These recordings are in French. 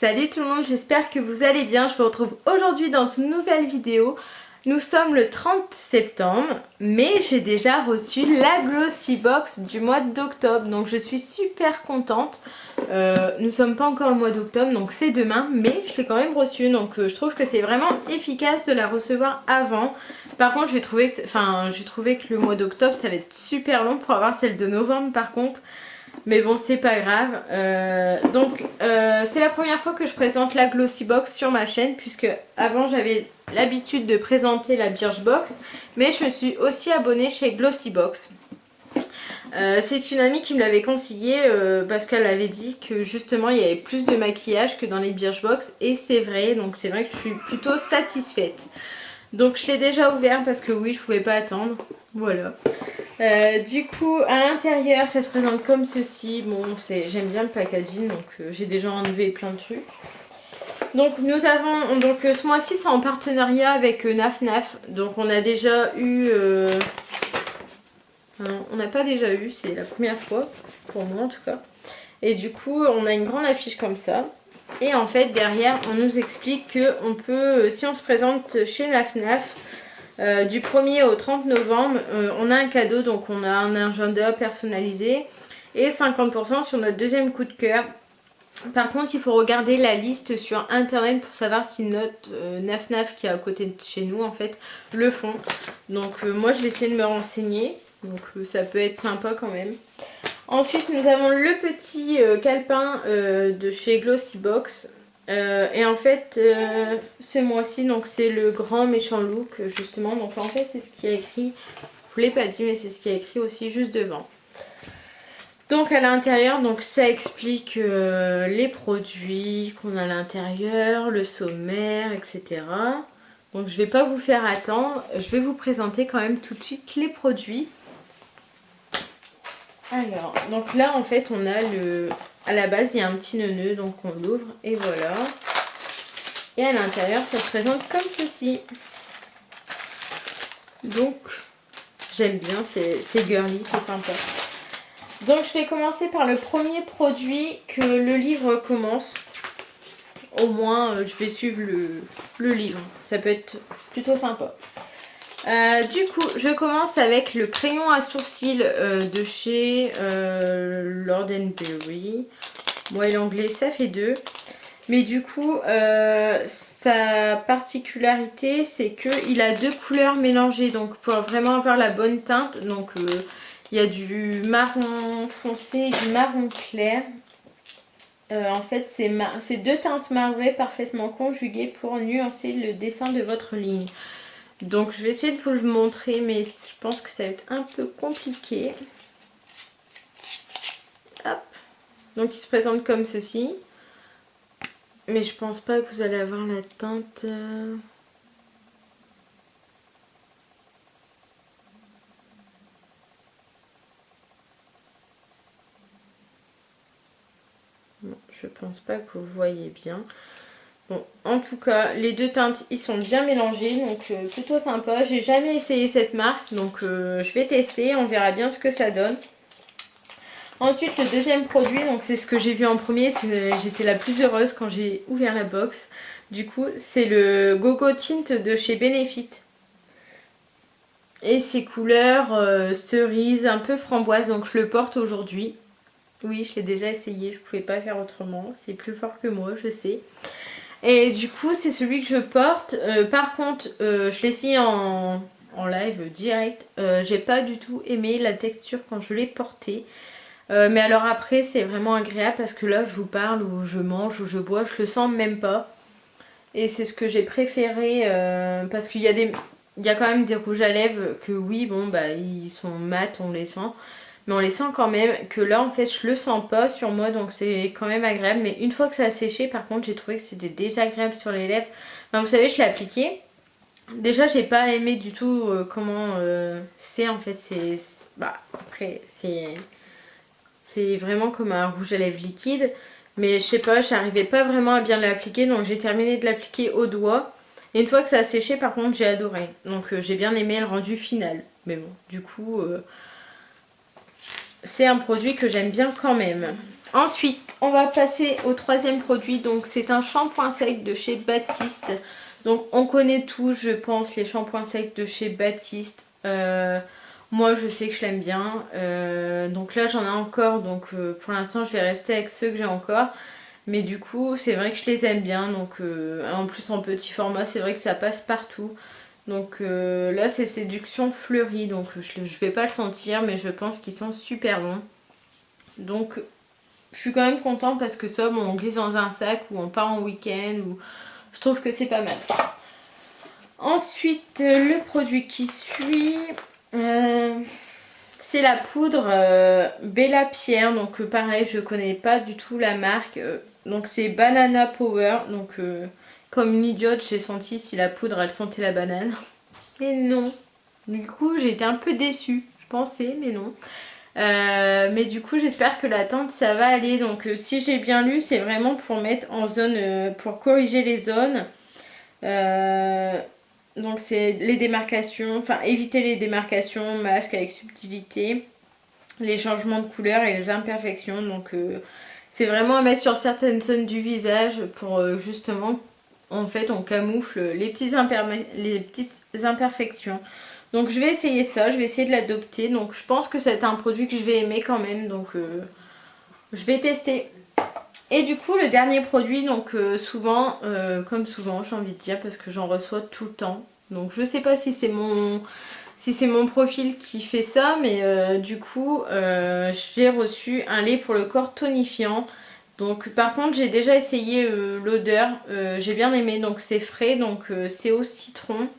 Salut tout le monde, j'espère que vous allez bien. Je vous retrouve aujourd'hui dans une nouvelle vidéo. Nous sommes le 30 septembre, mais j'ai déjà reçu la Glossy Box du mois d'octobre. Donc je suis super contente. Nous ne sommes pas encore le mois d'octobre, donc c'est demain, mais je l'ai quand même reçue. Donc je trouve que c'est vraiment efficace de la recevoir avant. Par contre, j'ai trouvé que le mois d'octobre, ça va être super long pour avoir celle de novembre par contre. Mais bon, c'est pas grave. C'est la première fois que je présente la Glossy Box sur ma chaîne, puisque avant j'avais l'habitude de présenter la Birchbox, mais je me suis aussi abonnée chez Glossy Box. C'est une amie qui me l'avait conseillé parce qu'elle avait dit que justement il y avait plus de maquillage que dans les Birchbox, et c'est vrai, donc c'est vrai que je suis plutôt satisfaite. Donc je l'ai déjà ouvert parce que oui, je pouvais pas attendre. Voilà. Du coup, à l'intérieur, ça se présente comme ceci. Bon, j'aime bien le packaging, donc j'ai déjà enlevé plein de trucs. Donc nous avons, ce mois-ci c'est en partenariat avec Naf Naf. Donc on a déjà eu... Non, on n'a pas déjà eu, c'est la première fois, pour moi en tout cas. Et du coup, on a une grande affiche comme ça. Et en fait, derrière, on nous explique qu'on peut, si on se présente chez Naf Naf, du 1er au 30 novembre, on a un cadeau, donc on a un agenda personnalisé et 50% sur notre deuxième coup de cœur. Par contre, il faut regarder la liste sur internet pour savoir si notre Naf Naf qui est à côté de chez nous en fait le font. Donc moi je vais essayer de me renseigner, donc ça peut être sympa quand même. Ensuite nous avons le petit calepin de chez Glossy Box. Et en fait ce mois-ci donc c'est le grand méchant look justement, donc en fait c'est ce qui a écrit, je vous l'ai pas dit mais c'est ce qui a écrit aussi juste devant. Donc à l'intérieur, donc ça explique les produits qu'on a à l'intérieur, le sommaire, etc. Donc je vais pas vous faire attendre, je vais vous présenter quand même tout de suite les produits. Alors, donc là en fait on a à la base il y a un petit nœud, donc on l'ouvre et voilà. Et à l'intérieur ça se présente comme ceci. Donc j'aime bien, c'est girly, c'est sympa. Donc je vais commencer par le premier produit que le livre commence. Au moins je vais suivre le livre, ça peut être plutôt sympa. Du coup je commence avec le crayon à sourcils de chez Lord & Berry. Moi et l'anglais ça fait 2. Mais du coup sa particularité c'est qu'il a 2 couleurs mélangées. Donc pour vraiment avoir la bonne teinte, donc il y a du marron foncé et du marron clair. En fait c'est 2 teintes marbrées parfaitement conjuguées pour nuancer le dessin de votre ligne. Donc je vais essayer de vous le montrer, mais je pense que ça va être un peu compliqué. Hop. Donc il se présente comme ceci. Mais je pense pas que vous allez avoir la teinte... Non, je pense pas que vous voyez bien. Bon, en tout cas, les 2 teintes, ils sont bien mélangés, donc plutôt sympa. J'ai jamais essayé cette marque, donc je vais tester, on verra bien ce que ça donne. Ensuite, le deuxième produit, donc c'est ce que j'ai vu en premier, j'étais la plus heureuse quand j'ai ouvert la box. Du coup, c'est le Gogo Tint de chez Benefit. Et ces couleurs cerise, un peu framboise, donc je le porte aujourd'hui. Oui, je l'ai déjà essayé, je pouvais pas faire autrement, c'est plus fort que moi, je sais. Et du coup, c'est celui que je porte. Par contre, je l'ai essayé en live direct. J'ai pas du tout aimé la texture quand je l'ai porté. Mais alors après, c'est vraiment agréable parce que là, je vous parle, ou je mange, ou je bois, je le sens même pas. Et c'est ce que j'ai préféré parce qu'il y a quand même des rouges à lèvres que oui, bon, bah ils sont mat, on les sent. Mais on les sent quand même, que là en fait je le sens pas sur moi, donc c'est quand même agréable. Mais une fois que ça a séché, par contre j'ai trouvé que c'était désagréable sur les lèvres. Enfin, vous savez, je l'ai appliqué. Déjà j'ai pas aimé du tout comment c'est en fait. Après c'est vraiment comme un rouge à lèvres liquide. Mais je sais pas, j'arrivais pas vraiment à bien l'appliquer, donc j'ai terminé de l'appliquer au doigt. Et une fois que ça a séché, par contre j'ai adoré. Donc j'ai bien aimé le rendu final. Mais bon, du coup... c'est un produit que j'aime bien quand même. Ensuite, on va passer au troisième produit. Donc, c'est un shampoing sec de chez Baptiste. Donc, on connaît tous, je pense, les shampoings secs de chez Baptiste. Moi, je sais que je l'aime bien. Donc là, j'en ai encore. Donc, pour l'instant, je vais rester avec ceux que j'ai encore. Mais du coup, c'est vrai que je les aime bien. Donc, en plus, en petit format, c'est vrai que ça passe partout. Donc là, c'est Séduction Fleurie. Donc, je vais pas le sentir, mais je pense qu'ils sont super bons. Donc, je suis quand même contente parce que ça, bon, on glisse dans un sac ou on part en week-end. Ou... Je trouve que c'est pas mal. Ensuite, le produit qui suit, c'est la poudre Bella Pierre. Donc pareil, je connais pas du tout la marque. Donc c'est Banana Power. Donc comme une idiote, j'ai senti si la poudre elle sentait la banane. Et non. Du coup, j'ai été un peu déçue. Je pensais, mais non. Mais du coup, j'espère que la teinte ça va aller. Donc si j'ai bien lu, c'est vraiment pour mettre en zone, pour corriger les zones. Donc c'est les démarcations, enfin éviter les démarcations, masque avec subtilité, les changements de couleur et les imperfections. Donc c'est vraiment à mettre sur certaines zones du visage pour justement, en fait on camoufle les petites imperfections. Donc je vais essayer ça, je vais essayer de l'adopter. Donc je pense que c'est un produit que je vais aimer quand même. Donc je vais tester. Et du coup le dernier produit, donc souvent, comme souvent j'ai envie de dire, parce que j'en reçois tout le temps. Donc je sais pas si c'est mon profil qui fait ça, mais du coup j'ai reçu un lait pour le corps tonifiant. Donc par contre j'ai déjà essayé l'odeur, j'ai bien aimé, donc c'est frais, donc c'est au citron.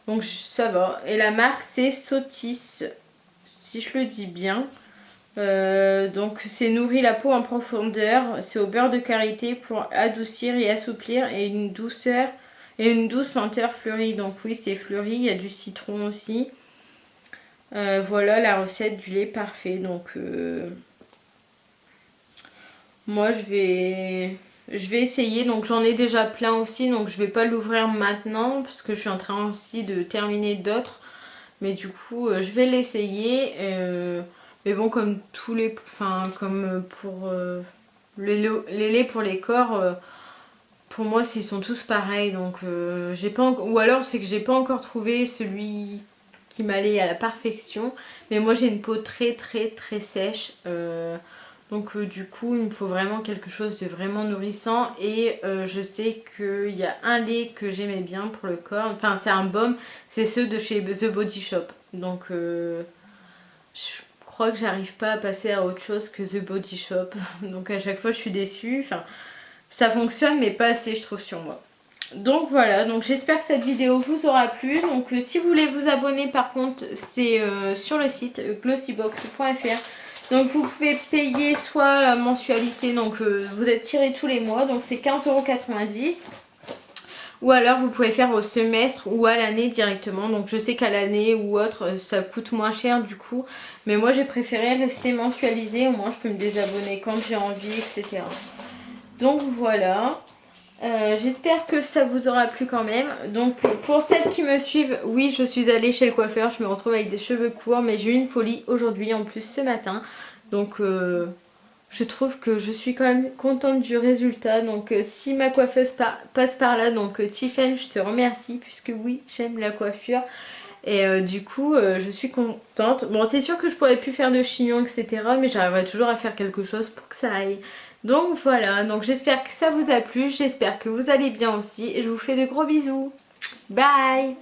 Donc ça va. Et la marque c'est Sotis, si je le dis bien. Donc c'est nourrit la peau en profondeur, c'est au beurre de karité pour adoucir et assouplir et une douce senteur fleurie. Donc oui, c'est fleuri, il y a du citron aussi. Voilà la recette du lait parfait. Donc moi je vais essayer. Donc j'en ai déjà plein aussi, donc je vais pas l'ouvrir maintenant parce que je suis en train aussi de terminer d'autres. Mais du coup je vais l'essayer. Mais bon, comme tous les... Enfin, comme pour les laits pour les corps, pour moi, ils sont tous pareils. Donc, j'ai pas... Ou alors, c'est que j'ai pas encore trouvé celui qui m'allait à la perfection. Mais moi, j'ai une peau très, très, très sèche. Donc, du coup, il me faut vraiment quelque chose de vraiment nourrissant. Et je sais qu'il y a un lait que j'aimais bien pour le corps. Enfin, c'est un baume. C'est ceux de chez The Body Shop. Donc... je crois que j'arrive pas à passer à autre chose que The Body Shop. Donc à chaque fois je suis déçue. Enfin, ça fonctionne mais pas assez je trouve sur moi. Donc voilà, donc j'espère que cette vidéo vous aura plu. Donc si vous voulez vous abonner par contre c'est sur le site glossybox.fr. Donc vous pouvez payer soit la mensualité, donc vous êtes tiré tous les mois, donc c'est 15,90 €. Ou alors vous pouvez faire au semestre ou à l'année directement. Donc je sais qu'à l'année ou autre ça coûte moins cher du coup. Mais moi j'ai préféré rester mensualisé. Au moins je peux me désabonner quand j'ai envie, etc. Donc voilà. J'espère que ça vous aura plu quand même. Donc pour celles qui me suivent, oui je suis allée chez le coiffeur. Je me retrouve avec des cheveux courts. Mais j'ai eu une folie aujourd'hui en plus ce matin. Donc... je trouve que je suis quand même contente du résultat. Donc si ma coiffeuse passe par là, donc Tiffen, je te remercie puisque oui, j'aime la coiffure. Et du coup, je suis contente. Bon, c'est sûr que je pourrais plus faire de chignon, etc. Mais j'arriverai toujours à faire quelque chose pour que ça aille. Donc voilà, donc j'espère que ça vous a plu. J'espère que vous allez bien aussi. Et je vous fais de gros bisous. Bye!